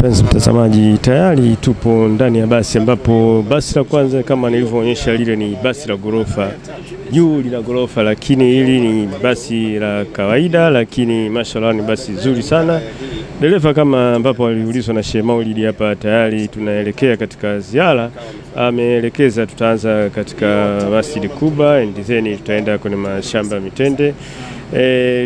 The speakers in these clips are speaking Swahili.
Mpenzi mtazamaji, tayari tupo ndani ya basi ambapo basi la kwanza kama nilivyoonyesha lile ni basi la gorofa. Juu lina gorofa, lakini hili ni basi la kawaida, lakini mashallah ni basi nzuri sana. Dereva kama ambapo aliulizwa na Sheikh Maulidi hapa, tayari tunaelekea katika ziara. Ameelekeza tutaanza katika Masjid Kuba and then tutaenda kwenye mashamba mitende.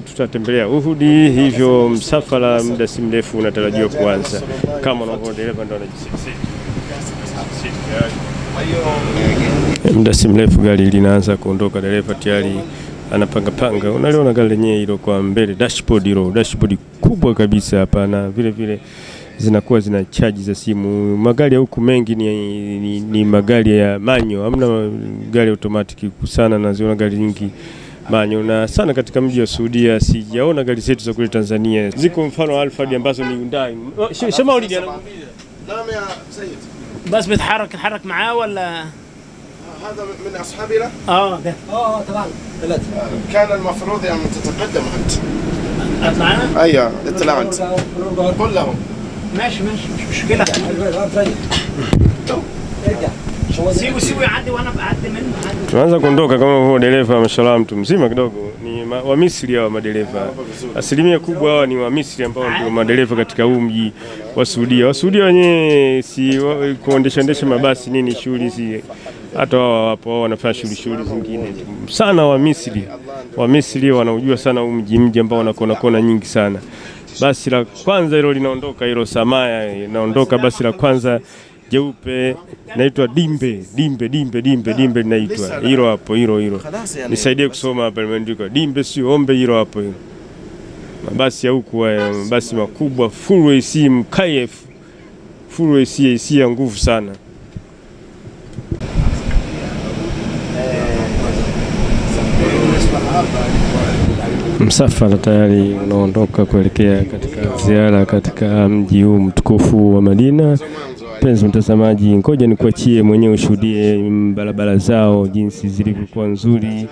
Tutatembelea Uhudi, hivyo msafara muda si mrefu unatarajiwa kuanza. Kama unavyoona dereva ndo anajisisi. Muda si mrefu gari linaanza kuondoka, dereva tayari anapanga. Unaliona gari lenyewe hilo kwa mbele, dashboard kubwa kabisa hapa, na vile vile zinakuwa zina charge za simu. Magari ya huku mengi ni magari ya manyo, hamna gari automatic sana, na ziona gari nyingi manyo, na sana katika mji wa Saudia sijaona gari zetu za kule Tanzania. Ziko mfano Alphard ambazo ni Hyundai. Sheikh Maulidi نعم يا سيد. بس بتحرك معاه ولا هذا من أصحابنا؟ طبعا. كان المفروض أن تتقدم أنت. أطلعنا؟ أيوة اطلع أنت. قل لهم. ماشي مش مشكلة. سيبوا يعدي وانا بعدي منه. Tunaanza kuondoka kama huo dereva mashallah mtu mzima kidogo. Ni wa Misri hao madereva. Asilimia kubwa hao ni wa Misri ambao ndio madereva katika huu mji wa Saudia. Wa Saudia wenyewe si kuendesha mabasi nini shughuli si, hata wao wapo wanafanya shughuli zingine sana. Wa Misri wanaujua sana huu mji ambao wanakuwa kona nyingi sana. Basi la kwanza hilo linaondoka, hilo Samaya inaondoka, basi la kwanza jeupe naitwa Dimbe linaitwa hilo hapo, hilo nisaidie kusoma hapa, limeandikwa Dimbe sio Ombe, hilo hapo hilo. Mabasi ya huku mabasi makubwa, full AC mkayef, full AC ya nguvu sana. Msafara tayari unaondoka kuelekea katika ziara katika mji huu mtukufu wa Madina. Mpenzi mtazamaji, ngoja nikuachie mwenyewe ushuhudie barabara zao jinsi zilivyokuwa nzuri,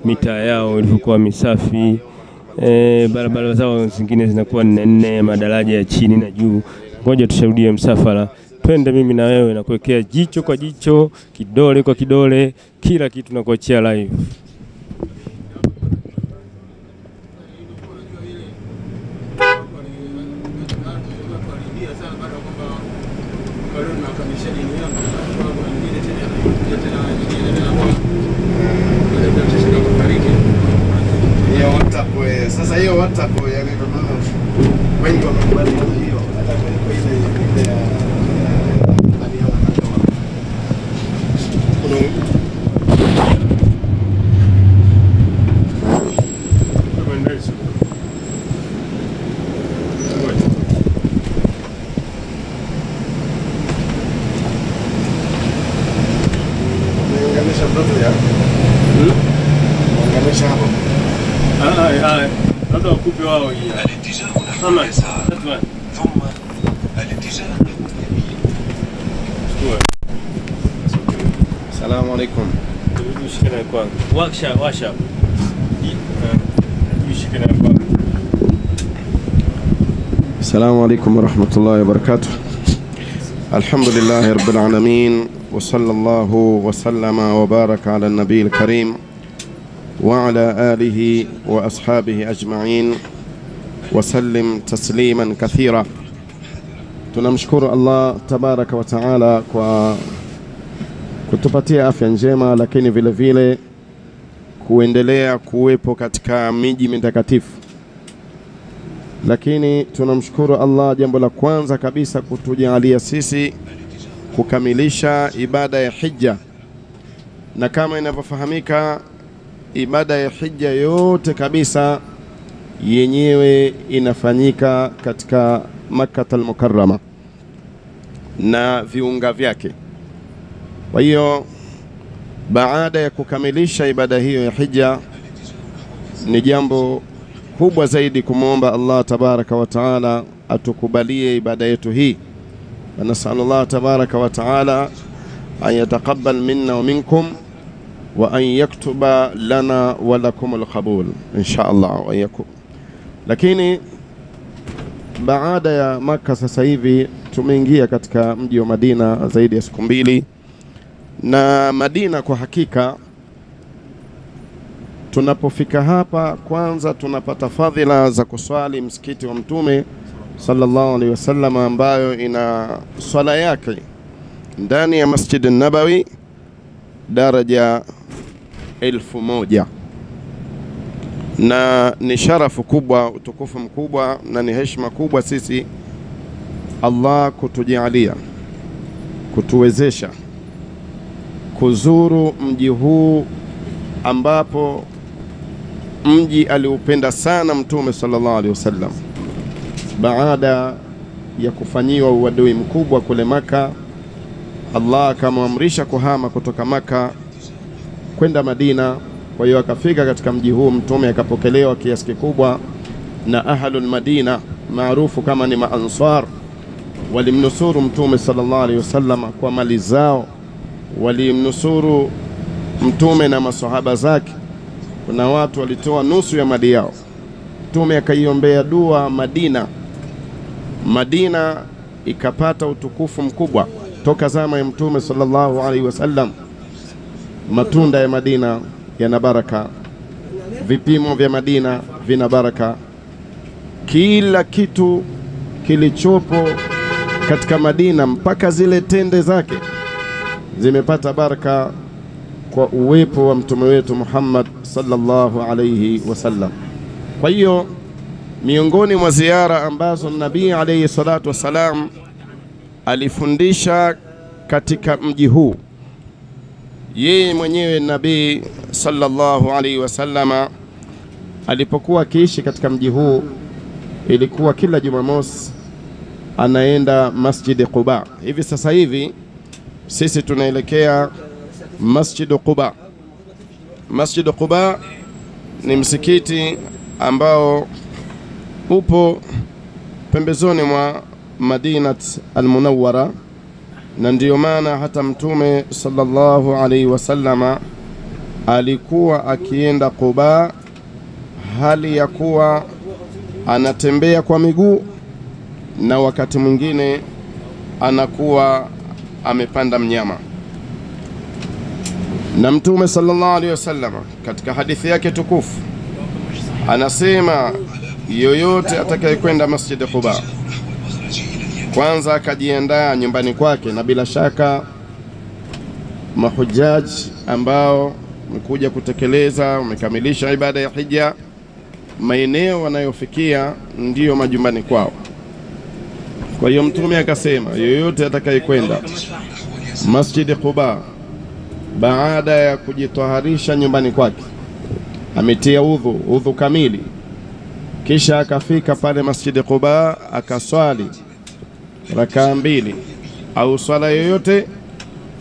mitaa yao ilivyokuwa misafi. Barabara zao zingine zinakuwa nene, madaraja ya chini na juu. Ngoja tushuhudie msafara. Twende mimi na wewe na kuwekea jicho kwa jicho, kidole kwa kidole, kila kitu na kuachia live. Sasa hiyo WhatsApp yani wengi wamekubali hiyo, hata kwa ile هذا كوبي واو الاتجاه ثم الاتجاه السلام عليكم. واشا السلام عليكم ورحمة الله وبركاته. الحمد لله رب العالمين، وصلى الله وسلم وبارك على النبي الكريم وعلى آله وأصحابه أجمعين وسلم تسليما كثيرا. tunamshukuru Allah tabaraka wa taala kwa kutupatia afya njema, lakini vile vile kuendelea kuwepo katika miji mitakatifu. Lakini tunamshukuru Allah, jambo la kwanza kabisa, kutujalia sisi kukamilisha ibada ya hija. Na kama inavyofahamika, ibada ya hija yote kabisa yenyewe inafanyika katika Makkah al-Mukarrama na viunga vyake. Kwa hiyo baada ya kukamilisha ibada hiyo ya hija, ni jambo kubwa zaidi kumwomba Allah tabaraka wa taala atukubalie ibada yetu hii. Nasallu Allah tabaraka wa taala an yataqabbal minna wa minkum wa an yaktuba lana wa lakum al-qabul insha Allah wa yakum. Lakini baada ya Makkah sasa hivi tumeingia katika mji wa Madina zaidi ya siku 2, na Madina kwa hakika tunapofika hapa, kwanza tunapata fadhila za kuswali msikiti wa Mtume sallallahu alaihi wasallam, ambayo ina swala yake ndani ya Masjid an-Nabawi daraja 1000, na ni sharafu kubwa, utukufu mkubwa, na ni heshima kubwa sisi Allah kutujalia, kutuwezesha kuzuru mji huu, ambapo mji aliupenda sana Mtume sallallahu alaihi wasallam. Baada ya kufanyiwa uadui mkubwa kule Maka, Allah akamwamrisha kuhama kutoka Maka kwenda Madina. Kwa hiyo akafika katika mji huu, Mtume akapokelewa kiasi kikubwa na ahlul Madina maarufu kama ni Maansar. Walimnusuru Mtume sallallahu alaihi wasallam kwa mali zao, walimnusuru Mtume na maswahaba zake. Kuna watu walitoa nusu ya mali yao. Mtume akaiombea dua Madina. Madina ikapata utukufu mkubwa toka zama ya Mtume sallallahu alaihi wasallam. Matunda ya Madina yana baraka, vipimo vya Madina vina baraka. Kila kitu kilichopo katika Madina, mpaka zile tende zake, zimepata baraka kwa uwepo wa mtume wetu Muhammad sallallahu alaihi wasallam. Kwa hiyo miongoni mwa ziara ambazo Nabii alayhi salatu wasalam alifundisha katika mji huu, yeye mwenyewe Nabii sallallahu alaihi wasallam alipokuwa akiishi katika mji huu, ilikuwa kila Jumamosi anaenda Masjid Quba. Hivi sasa hivi sisi tunaelekea Masjid Quba. Masjid Quba ni msikiti ambao upo pembezoni mwa Madinat al-Munawwara, na ndiyo maana hata Mtume sallallahu alaihi wasallama alikuwa akienda Quba hali ya kuwa anatembea kwa miguu, na wakati mwingine anakuwa amepanda mnyama. Na Mtume sallallahu alaihi wasallam katika hadithi yake tukufu anasema, yoyote atakayekwenda Masjid Quba, kwanza akajiandaa nyumbani kwake, na bila shaka mahujaji ambao wamekuja kutekeleza, wamekamilisha ibada ya hija, maeneo wanayofikia ndiyo majumbani kwao. Kwa hiyo Mtume akasema, yoyote atakayekwenda Masjid Quba baada ya kujitaharisha nyumbani kwake, ametia udhu kamili, kisha akafika pale Masjid Quba akaswali rakaa 2 au swala yoyote,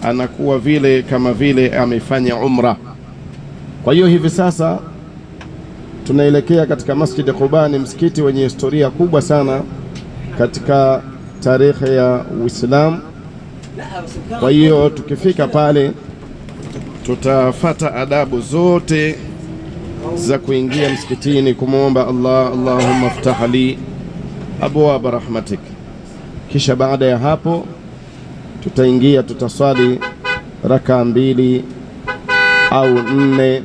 anakuwa vile kama vile amefanya umra. Kwa hiyo hivi sasa tunaelekea katika Masjid Quba. Ni msikiti wenye historia kubwa sana katika tarehe ya Uislamu. Kwa hiyo tukifika pale tutafata adabu zote za kuingia msikitini, kumwomba Allah, Allahumma ftah li abwaab rahmatik. Kisha baada ya hapo tutaingia, tutaswali rakaa 2 au 4,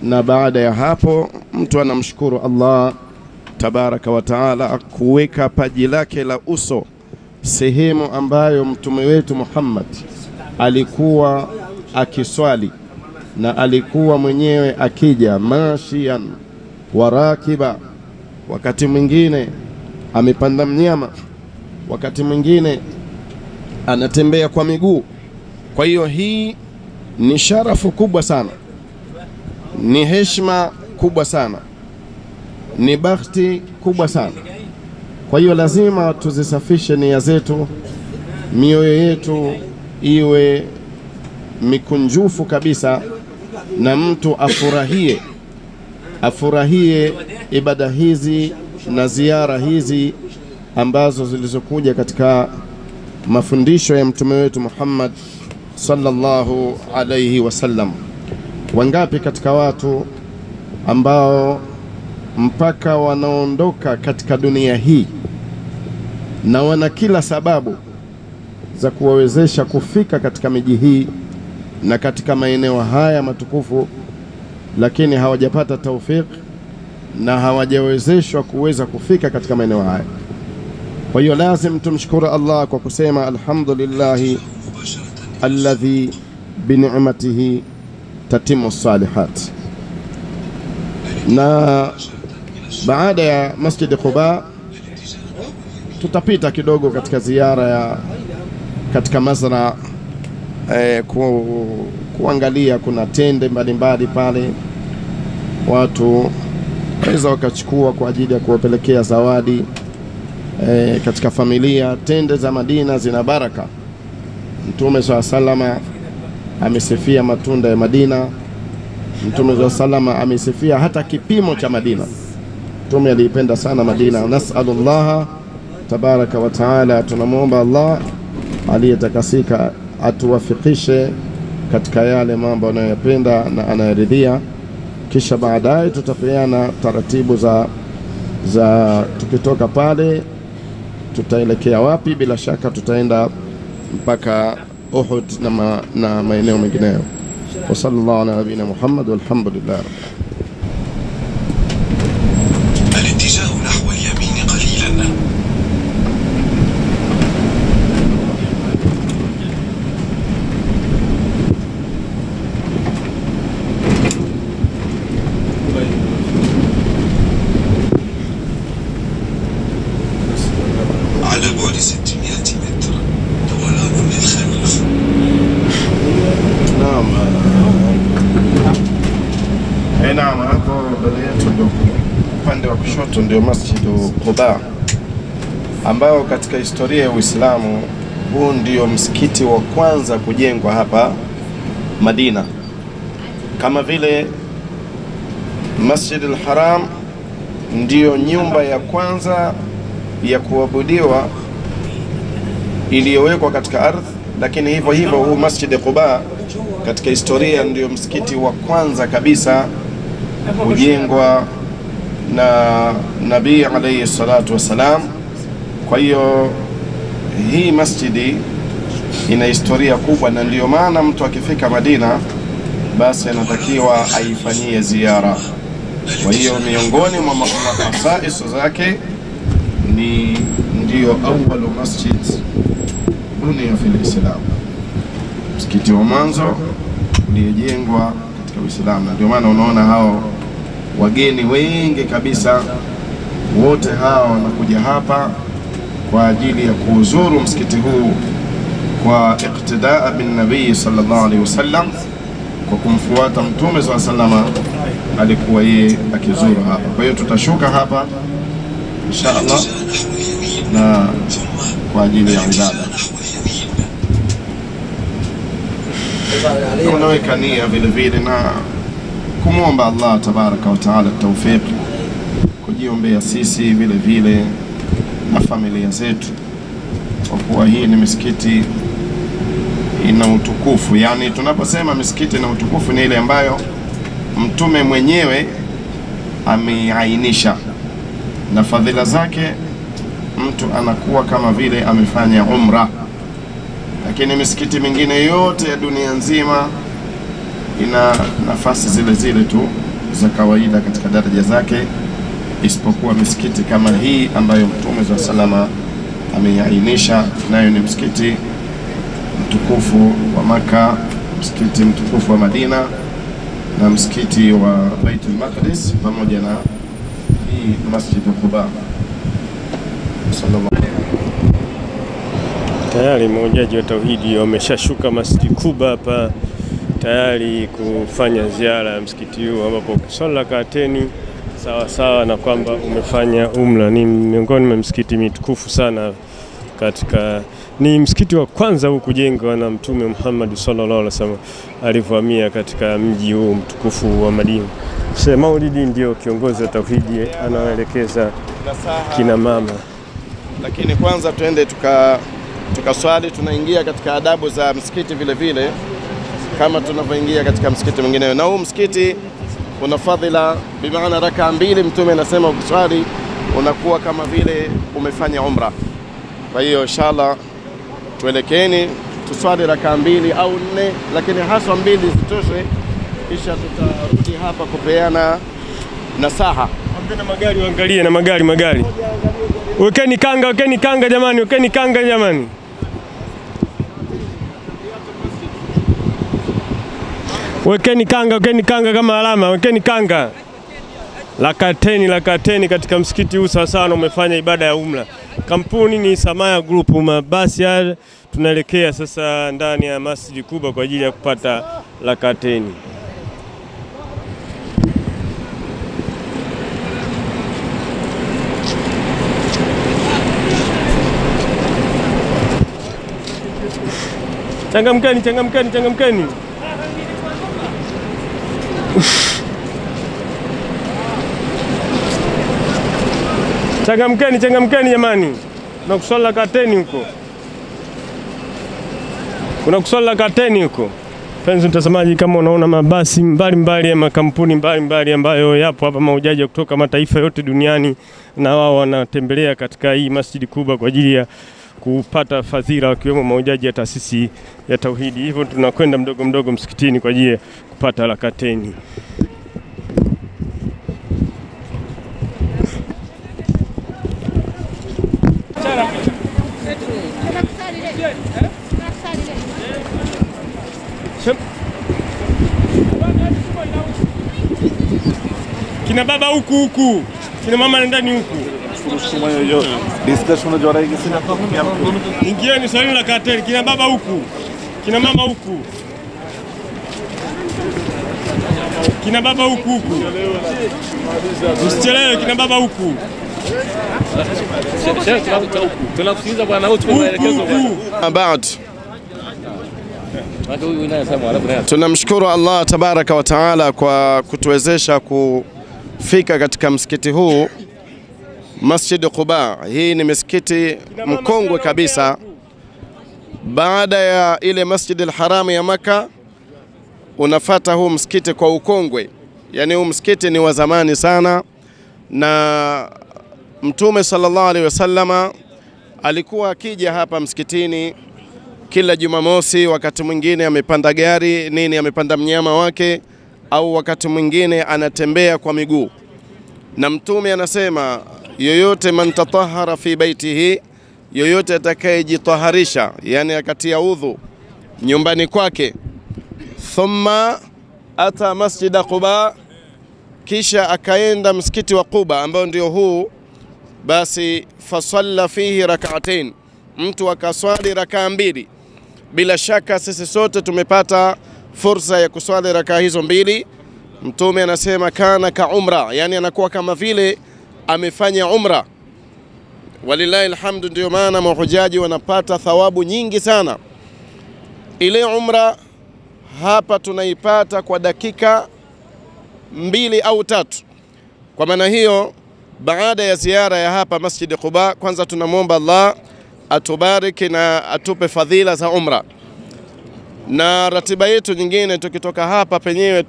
na baada ya hapo mtu anamshukuru Allah tabaraka wa taala kuweka paji lake la uso sehemu ambayo mtume wetu Muhammad alikuwa akiswali, na alikuwa mwenyewe akija mashian warakiba, wakati mwingine amepanda mnyama, wakati mwingine anatembea kwa miguu. Kwa hiyo hii ni sharafu kubwa sana, ni heshima kubwa sana, ni bahati kubwa sana. Kwa hiyo lazima tuzisafishe nia zetu, mioyo yetu iwe mikunjufu kabisa, na mtu afurahie ibada hizi na ziara hizi ambazo zilizokuja katika mafundisho ya mtume wetu Muhammad sallallahu alayhi wasallam. Wangapi katika watu ambao mpaka wanaondoka katika dunia hii na wana kila sababu za kuwawezesha kufika katika miji hii na katika maeneo haya matukufu, lakini hawajapata taufik na hawajawezeshwa kuweza kufika katika maeneo haya. Kwa hiyo lazim tumshukuru Allah kwa kusema alhamdulillahi alladhi bini'matihi tatimu salihat. Na baada ya Masjid Quba tutapita kidogo katika ziara ya katika mazra kuangalia kuna tende mbalimbali pale, watu waweza wakachukua kwa ajili ya kuwapelekea zawadi katika familia. Tende za Madina zina baraka. Mtume SAW amesifia matunda ya Madina. Mtume SAW amesifia hata kipimo cha Madina. Mtume aliipenda sana Madina. Nas'alullaha tabaraka wa taala, tunamuomba Allah aliyetakasika atuwafikishe katika yale mambo anayopenda na anayaridhia. Kisha baadaye tutapeana taratibu za tukitoka pale tutaelekea wapi. Bila shaka tutaenda mpaka Uhud na maeneo mengineyo. Wa sallallahu ala nabina Muhammad walhamdulillah. الاتجاه نحو اليمين قليلا. على بعد 600 متر دوران للخلف. Naam. Naam, hapo mbele yetu ndio upande wa kushoto ndio Masjid Quba, ambao katika historia ya Uislamu huu ndio msikiti wa kwanza kujengwa hapa Madina. Kama vile Masjid al-Haram ndio nyumba ya kwanza ya kuabudiwa iliyowekwa katika ardhi, lakini hivyo hivyo huu Masjid Quba katika historia ndio msikiti wa kwanza kabisa kujengwa na Nabii alayhi salatu wasalam. Kwa hiyo hii masjidi ina historia kubwa, na ndio maana mtu akifika Madina basi anatakiwa aifanyie ziara. Kwa hiyo miongoni mwa khasais zake ni ndio awwalu masjid bunia fil Islam, msikiti wa mwanzo uliojengwa katika Uislamu. Na ndio maana unaona hao wageni wengi kabisa wote hao wanakuja hapa kwa ajili ya kuuzuru msikiti huu kwa iqtidaa bin Nabii sallallahu alaihi wasallam, kwa kumfuata Mtume SAW alikuwa yeye akizuru hapa. Kwa hiyo tutashuka hapa insha Allah na kwa ajili ya ibada. Tunaweka nia vile vile na kumwomba Allah tabaraka wa taala tawfik, kujiombea sisi vile vile na familia zetu, kwa kuwa hii ni misikiti ina utukufu. Yani tunaposema misikiti ina utukufu ni ile ambayo Mtume mwenyewe ameainisha, na fadhila zake mtu anakuwa kama vile amefanya umra. Lakini misikiti mingine yote ya dunia nzima ina nafasi zile zile tu za kawaida katika daraja zake, isipokuwa misikiti kama hii ambayo Mtume SAW ameiainisha, nayo ni msikiti mtukufu wa Maka, msikiti mtukufu wa Madina na msikiti wa Baitul Maqdis, pamoja na hii Masjid Quba. Tayari mahujaji wa tauhidi wameshashuka Masjid Quba hapa tayari kufanya ziara ya msikiti huu, ambapo ukiswali rak'ateni sawa sawa na kwamba umefanya umra. Ni miongoni mwa msikiti mitukufu sana katika, ni msikiti wa kwanza huu kujengwa na Mtume Muhammad sallallahu alaihi wasallam alivyohamia katika mji huu mtukufu wa Madina. Sheikh Maulidi ndio kiongozi wa tauhidi, anawaelekeza kina mama. Lakini kwanza tuende tukaswali. Tunaingia katika adabu za msikiti vile vile kama tunavyoingia katika msikiti mwingine. Na huu msikiti una fadhila, bi maana raka mbili Mtume anasema ukiswali unakuwa kama vile umefanya umra. Kwa hiyo inshallah tuelekeni tuswali raka 2 au 4, lakini haswa 2 zitoshe, kisha tutarudi hapa kupeana nasaha. Na magari waangalie, na magari. Wekeni kanga jamani, wekeni kanga jamani. Wekeni kanga kama alama, wekeni kanga. Lakateni katika msikiti huu sawa sawa, umefanya ibada ya umra. Kampuni ni Samaya Group, mabasi haya tunaelekea sasa ndani ya masjidi kubwa kwa ajili ya kupata lakateni. Changamkeni. Changamkeni jamani. Na kuswali lakateni huko. Kuna kuswali lakateni huko. Penzi mtazamaji, kama unaona mabasi mbalimbali ya makampuni mbalimbali ambayo yapo hapa, mahujaji kutoka mataifa yote duniani, na wao wanatembelea katika hii masjidi kubwa kwa ajili ya kupata fadhila, wakiwemo mahujaji ya taasisi ya Tauhidi. Hivyo tunakwenda mdogo msikitini kwa ajili ya kupata lakateni. Kina baba huku, kina mama ndani huku. Ingieni swali la kateni, kina baba huku, kina mama huku. Kina baba huku. Msichelewe, kina baba huku. Tunakusikiza bwana, au tunaelekezwa bwana. Baad, tunamshukuru Allah tabaraka wa taala kwa kutuwezesha kufika katika msikiti huu Masjid Quba. Hii ni msikiti mkongwe kabisa. Baada ya ile Masjid al-Haram ya Maka, unafata huu msikiti kwa ukongwe. Yani huu msikiti ni wa zamani sana, na Mtume sallallahu alaihi wasallama alikuwa akija hapa msikitini kila Jumamosi. Wakati mwingine amepanda gari amepanda mnyama wake, au wakati mwingine anatembea kwa miguu. Na Mtume anasema yoyote man tatahara fi baitihi, yoyote atakayejitaharisha, yani akatia udhu nyumbani kwake, thumma ata masjid Quba, kisha akaenda msikiti wa Quba ambao ndio huu, basi fasalla fihi rak'atain, mtu akaswali rakaa 2. Bila shaka sisi sote tumepata fursa ya kuswali rakaa hizo 2. Mtume anasema kana ka umra, yani anakuwa kama vile amefanya umra. Walillahi alhamdu, ndio maana mahujaji wanapata thawabu nyingi sana. Ile umra hapa tunaipata kwa dakika 2 au 3. Kwa maana hiyo, baada ya ziara ya hapa Masjid Quba, kwanza tunamwomba Allah atubariki na atupe fadhila za umra. Na ratiba yetu nyingine, tukitoka hapa penyewe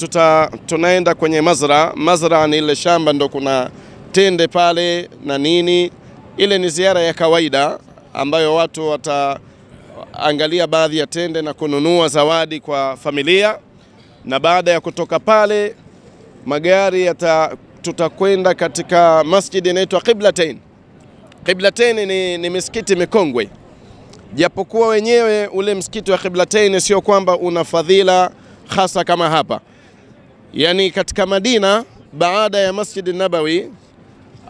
tunaenda kwenye Mazra. Mazra ni ile shamba, ndo kuna tende pale na nini. Ile ni ziara ya kawaida ambayo watu wataangalia baadhi ya tende na kununua zawadi kwa familia. Na baada ya kutoka pale, magari tutakwenda katika masjid inaitwa Qiblatain. Qiblatain ni misikiti mikongwe, japokuwa wenyewe ule msikiti wa Qiblatain sio kwamba una fadhila hasa kama hapa. Yani katika Madina, baada ya Masjid Nabawi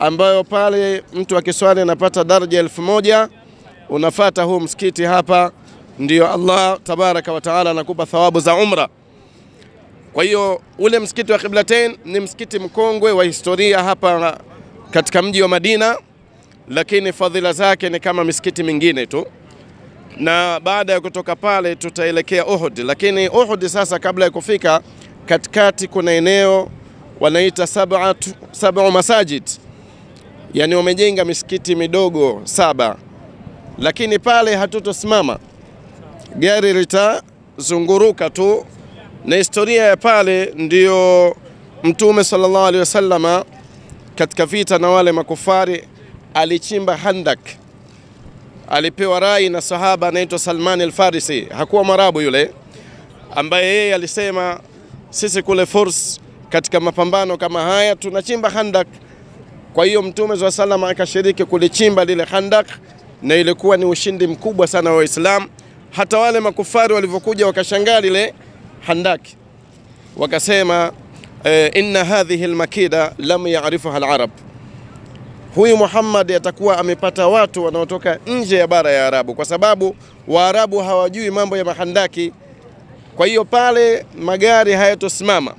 ambayo pale mtu akiswali anapata daraja 1000, unafata huu msikiti hapa, ndio Allah tabaraka wa taala anakupa thawabu za umra. Kwa hiyo ule msikiti wa Qiblatain ni msikiti mkongwe wa historia hapa katika mji wa Madina, lakini fadhila zake ni kama misikiti mingine tu. Na baada ya kutoka pale tutaelekea Uhud, lakini Uhud sasa, kabla ya kufika, katikati kuna eneo wanaita sab'u masajid, yani wamejenga misikiti midogo 7. Lakini pale hatutosimama, gari litazunguruka tu. Na historia ya pale ndio Mtume sallallahu alaihi wasallama katika vita na wale makufari alichimba handak, alipewa rai na sahaba anaitwa Salman al-Farisi, hakuwa Mwarabu yule, ambaye yeye alisema sisi kule Furs katika mapambano kama haya tunachimba khandak. Kwa hiyo Mtume swalla sallam akashiriki kulichimba lile khandak, na ilikuwa ni ushindi mkubwa sana wa Waislamu. Hata wale makufari walivyokuja wakashangaa lile handaki, wakasema inna hadhihi almakida lam ya'rifuha alarab, huyu Muhammad atakuwa amepata watu wanaotoka nje ya bara ya Arabu, kwa sababu Waarabu hawajui mambo ya mahandaki. Kwa hiyo pale magari hayatosimama,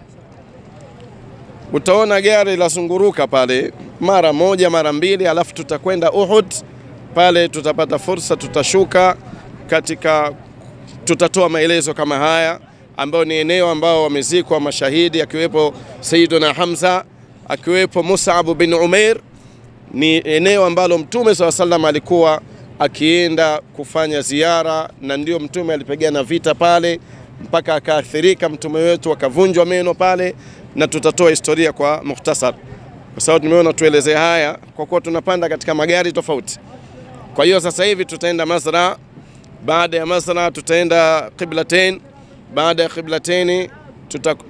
utaona gari la zunguruka pale mara moja mara mbili, alafu tutakwenda Uhud pale, tutapata fursa, tutashuka katika, tutatoa maelezo kama haya, ambao ni eneo ambao wamezikwa mashahidi, akiwepo Sayyiduna Hamza, akiwepo Mus'ab bin Umair. Ni eneo ambalo Mtume SAW alikuwa akienda kufanya ziara, na ndio Mtume alipigana vita pale mpaka akaathirika mtume wetu, akavunjwa meno pale, na tutatoa historia kwa mukhtasar, kwa sababu tumeona tueleze haya kwa kuwa tunapanda katika magari tofauti. Kwa hiyo sasa hivi tutaenda Masra, baada ya Masra tutaenda Qiblatain, baada ya Qiblatain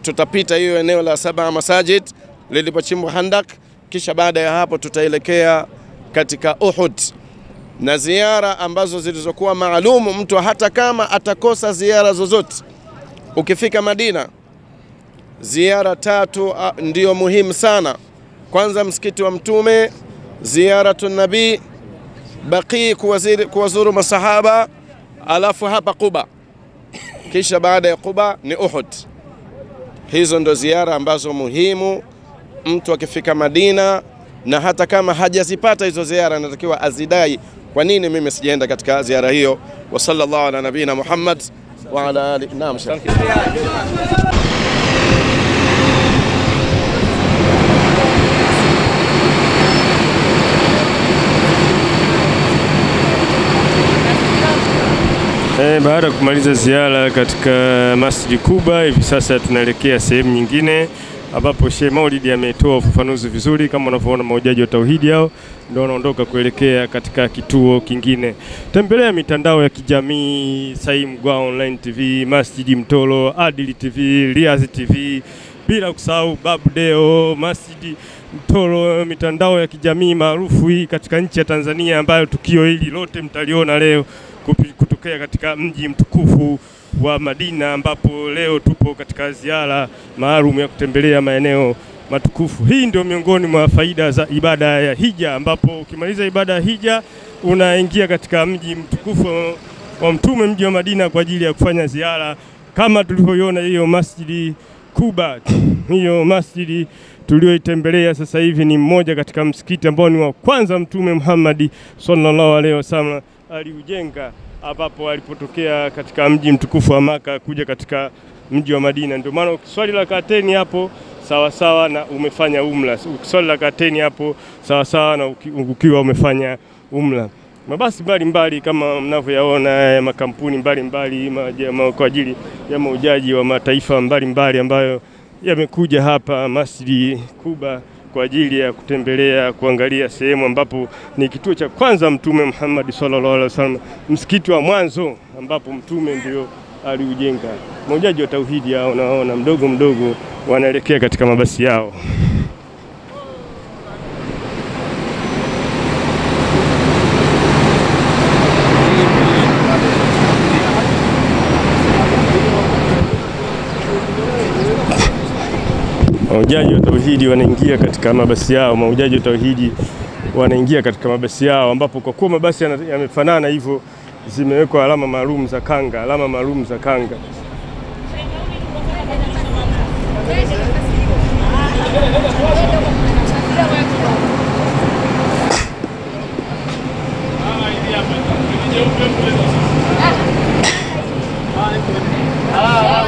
tutapita hiyo eneo la 7 masajid lilipochimbwa handak, kisha baada ya hapo tutaelekea katika Uhud, na ziara ambazo zilizokuwa maalumu. Mtu hata kama atakosa ziara zozote, ukifika Madina ziara 3 ndio muhimu sana. Kwanza msikiti wa Mtume, ziaratu nabii, Baqi kuwazuru masahaba, alafu hapa Quba, kisha baada ya Quba ni Uhud. Hizo ndo ziara ambazo muhimu mtu akifika Madina, na hata kama hajazipata hizo ziara anatakiwa azidai, kwa nini mimi sijaenda katika ziara hiyo. Wa sallallahu ala nabina Muhammad wa ala alihi. Naam. Baada ya kumaliza ziara katika Masjid Quba, hivi sasa tunaelekea sehemu nyingine ambapo Sheikh Maulid ametoa ufafanuzi vizuri. Kama unavyoona mahujaji wa tauhidi hao ndio wanaondoka kuelekea katika kituo kingine. Tembelea mitandao ya kijamii, Saim Gwa Online TV, Masjid Mtoro, Adili TV, Riaz TV, bila kusahau Babu Deo, Masjid Mtoro, mitandao ya kijamii maarufu hii katika nchi ya Tanzania, ambayo tukio hili lote mtaliona leo kutokea katika mji mtukufu wa Madina, ambapo leo tupo katika ziara maalum ya kutembelea maeneo matukufu. Hii ndio miongoni mwa faida za ibada ya hija, ambapo ukimaliza ibada ya hija unaingia katika mji mtukufu wa Mtume, mji wa Madina, kwa ajili ya kufanya ziara, kama tulivyoiona hiyo Masjid Quba. Hiyo masjidi tulioitembelea sasa hivi ni mmoja katika msikiti ambao ni wa kwanza Mtume Muhammad sallallahu alaihi wasallam aliujenga, ambapo alipotokea katika mji mtukufu wa Maka kuja katika mji wa Madina. Ndio maana ukiswali rak'ataini hapo sawa sawa na umefanya umra, ukiswali rak'ataini hapo sawa sawa na ukiwa umefanya umra. Mabasi mbalimbali kama mnavyoyaona, makampuni mbalimbali kwa ajili ya mahujaji wa mataifa mbalimbali ambayo yamekuja hapa Masjid Quba kwa ajili ya kutembelea, kuangalia sehemu ambapo ni kituo cha kwanza Mtume Muhammad sallallahu alaihi wasallam, msikiti wa mwanzo ambapo Mtume ndio aliujenga. Mahujaji wa tauhidi hao naona mdogo mdogo wanaelekea katika mabasi yao. Mahujaji wa tauhidi wanaingia katika mabasi yao. Mahujaji wa tauhidi wanaingia katika mabasi yao, ambapo kwa kuwa mabasi yamefanana hivyo zimewekwa alama maalum za kanga, alama maalum za kanga. Ah,